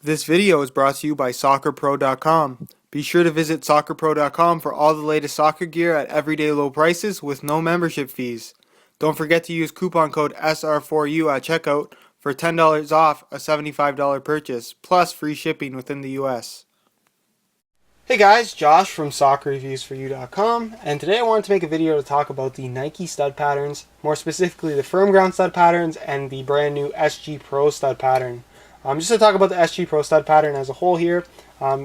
This video is brought to you by SoccerPro.com. Be sure to visit SoccerPro.com for all the latest soccer gear at everyday low prices with no membership fees. Don't forget to use coupon code SR4U at checkout for $10 off a $75 purchase, plus free shipping within the US. Hey guys, Josh from SoccerReviewsForYou.com, and today I wanted to make a video to talk about the Nike stud patterns, more specifically the firm ground stud patterns and the brand new SG Pro stud pattern. Just to talk about the SG Pro stud pattern as a whole here,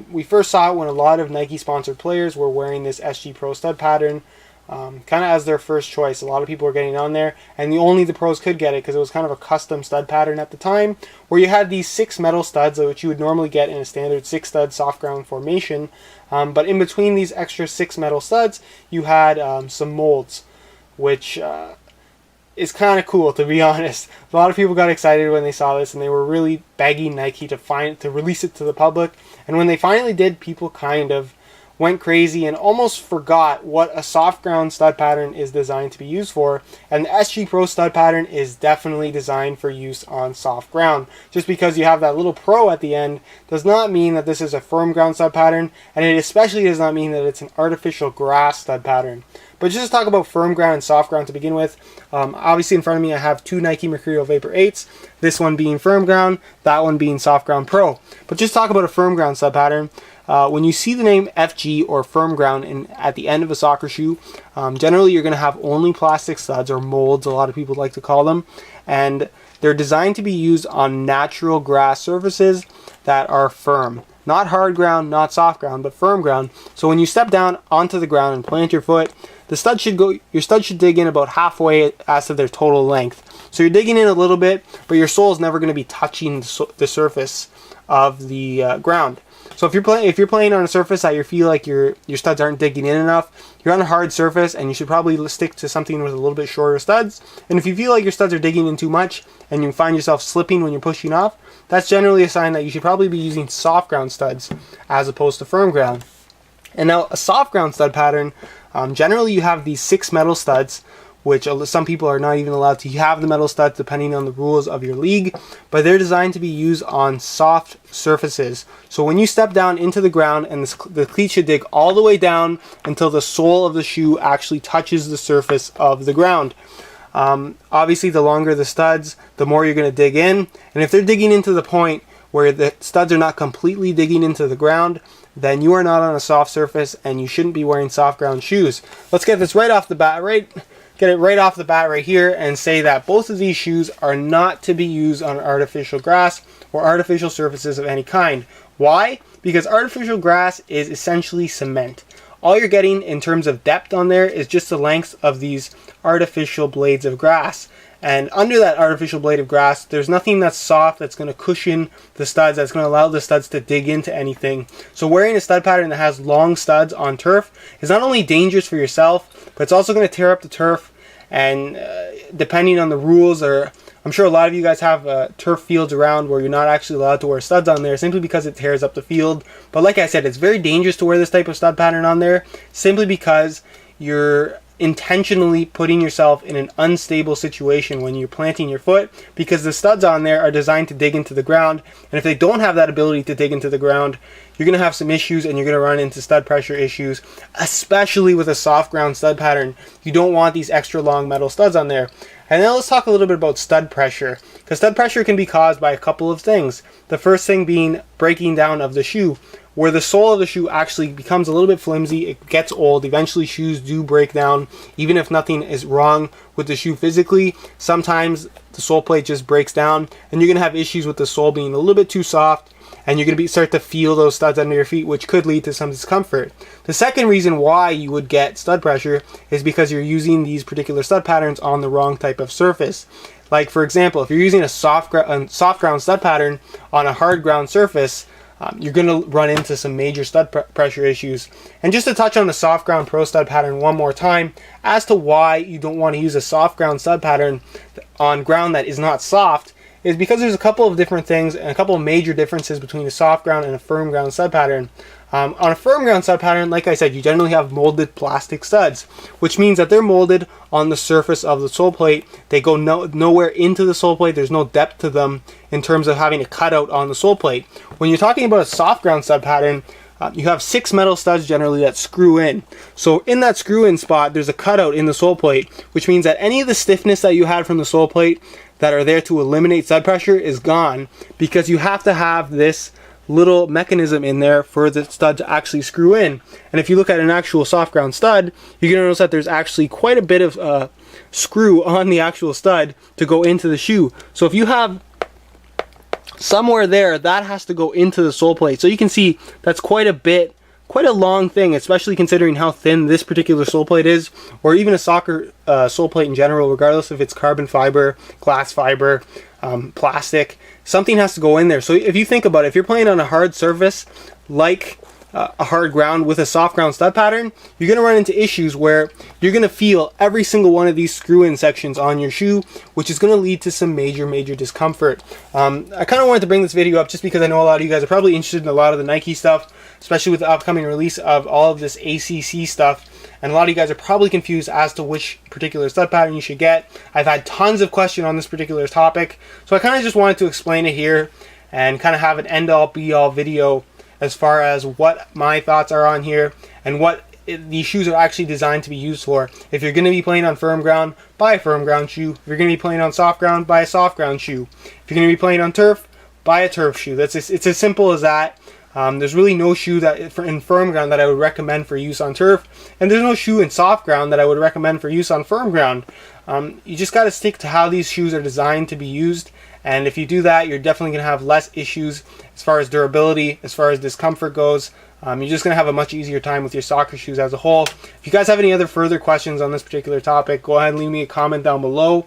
we first saw it when a lot of Nike sponsored players were wearing this SG Pro stud pattern kind of as their first choice. A lot of people were getting on there, and only the pros could get it because it was kind of a custom stud pattern at the time, where you had these 6 metal studs, which you would normally get in a standard 6 stud soft ground formation, but in between these extra 6 metal studs you had some molds, which is kind of cool, to be honest. A lot of people got excited when they saw this, and they were really begging Nike to release it to the public. And when they finally did, people kind of went crazy and almost forgot what a soft ground stud pattern is designed to be used for. And the SG Pro stud pattern is definitely designed for use on soft ground. Just because you have that little pro at the end does not mean that this is a firm ground stud pattern, and it especially does not mean that it's an artificial grass stud pattern. But just to talk about firm ground and soft ground to begin with, obviously in front of me I have 2 Nike Mercurial Vapor 8s, this one being firm ground, that one being soft ground pro. But just talk about a firm ground stud pattern. When you see the name FG or firm ground at the end of a soccer shoe, generally you're going to have only plastic studs, or molds a lot of people like to call them, and they're designed to be used on natural grass surfaces that are firm. Not hard ground, not soft ground, but firm ground. So when you step down onto the ground and plant your foot, your stud should dig in about halfway as to their total length. So you're digging in a little bit, but your sole is never going to be touching the surface of the ground. So if you're playing on a surface that you feel like your studs aren't digging in enough, you're on a hard surface, and you should probably stick to something with a little bit shorter studs. And if you feel like your studs are digging in too much and you find yourself slipping when you're pushing off, that's generally a sign that you should probably be using soft ground studs as opposed to firm ground. And now a soft ground stud pattern, generally you have these 6 metal studs, which some people are not even allowed to have the metal studs depending on the rules of your league, but they're designed to be used on soft surfaces. So when you step down into the ground, and the cleat should dig all the way down until the sole of the shoe actually touches the surface of the ground. Obviously the longer the studs, the more you're going to dig in, and if they're digging into the point where the studs are not completely digging into the ground, then you are not on a soft surface and you shouldn't be wearing soft ground shoes. Let's get this right off the bat, get it right off the bat right here, and say that both of these shoes are not to be used on artificial grass or artificial surfaces of any kind. Why? Because artificial grass is essentially cement. All you're getting in terms of depth on there is just the length of these artificial blades of grass. And under that artificial blade of grass, there's nothing that's soft that's going to cushion the studs, that's going to allow the studs to dig into anything. So wearing a stud pattern that has long studs on turf is not only dangerous for yourself, but it's also going to tear up the turf. And depending on the rules, or I'm sure a lot of you guys have turf fields around where you're not actually allowed to wear studs on there simply because it tears up the field. But like I said, it's very dangerous to wear this type of stud pattern on there simply because you're intentionally putting yourself in an unstable situation when you're planting your foot, because the studs on there are designed to dig into the ground, and if they don't have that ability to dig into the ground, you're going to have some issues, and you're going to run into stud pressure issues, especially with a soft ground stud pattern. You don't want these extra long metal studs on there. And now let's talk a little bit about stud pressure, because stud pressure can be caused by a couple of things. The first thing being breaking down of the shoe, where the sole of the shoe actually becomes a little bit flimsy. It gets old. Eventually shoes do break down, even if nothing is wrong with the shoe physically. Sometimes the sole plate just breaks down, and you're going to have issues with the sole being a little bit too soft, and you're going to start to feel those studs under your feet, which could lead to some discomfort. The second reason why you would get stud pressure is because you're using these particular stud patterns on the wrong type of surface. Like for example, if you're using a soft ground stud pattern on a hard ground surface, you're going to run into some major stud pressure issues. And just to touch on the soft ground pro stud pattern one more time, as to why you don't want to use a soft ground stud pattern on ground that is not soft, is because there's a couple of different things and a couple of major differences between a soft ground and a firm ground stud pattern. On a firm ground stud pattern, like I said, you generally have molded plastic studs, which means that they're molded on the surface of the sole plate. They go nowhere into the sole plate. There's no depth to them in terms of having a cutout on the sole plate. When you're talking about a soft ground stud pattern, you have 6 metal studs generally that screw in. So in that screw in spot, there's a cutout in the sole plate, which means that any of the stiffness that you had from the sole plate that are there to eliminate stud pressure is gone, because you have to have this little mechanism in there for the stud to actually screw in. And if you look at an actual soft ground stud, you're going to notice that there's actually quite a bit of screw on the actual stud to go into the shoe. So if you have somewhere there, that has to go into the sole plate. So you can see that's quite a long thing, especially considering how thin this particular sole plate is, or even a soccer sole plate in general, regardless if it's carbon fiber, glass fiber, plastic. Something has to go in there. So if you think about it, if you're playing on a hard surface like a hard ground with a soft ground stud pattern, you're going to run into issues where you're going to feel every single one of these screw-in sections on your shoe, which is going to lead to some major discomfort. I kind of wanted to bring this video up just because I know a lot of you guys are probably interested in a lot of the Nike stuff, especially with the upcoming release of all of this ACC stuff. And a lot of you guys are probably confused as to which particular stud pattern you should get. I've had tons of questions on this particular topic, so I kind of just wanted to explain it here and kind of have an end-all be-all video as far as what my thoughts are on here and what these shoes are actually designed to be used for. If you're going to be playing on firm ground, buy a firm ground shoe. If you're going to be playing on soft ground, buy a soft ground shoe. If you're going to be playing on turf, buy a turf shoe. It's as simple as that. There's really no shoe that in firm ground that I would recommend for use on turf, and there's no shoe in soft ground that I would recommend for use on firm ground. You just got to stick to how these shoes are designed to be used, and if you do that, you're definitely going to have less issues as far as durability, as far as discomfort goes. You're just going to have a much easier time with your soccer shoes as a whole. If you guys have any other further questions on this particular topic, go ahead and leave me a comment down below.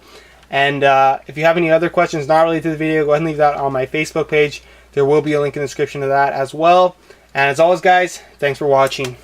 And if you have any other questions not related to the video, go ahead and leave that on my Facebook page. There will be a link in the description of that as well. And as always, guys, thanks for watching.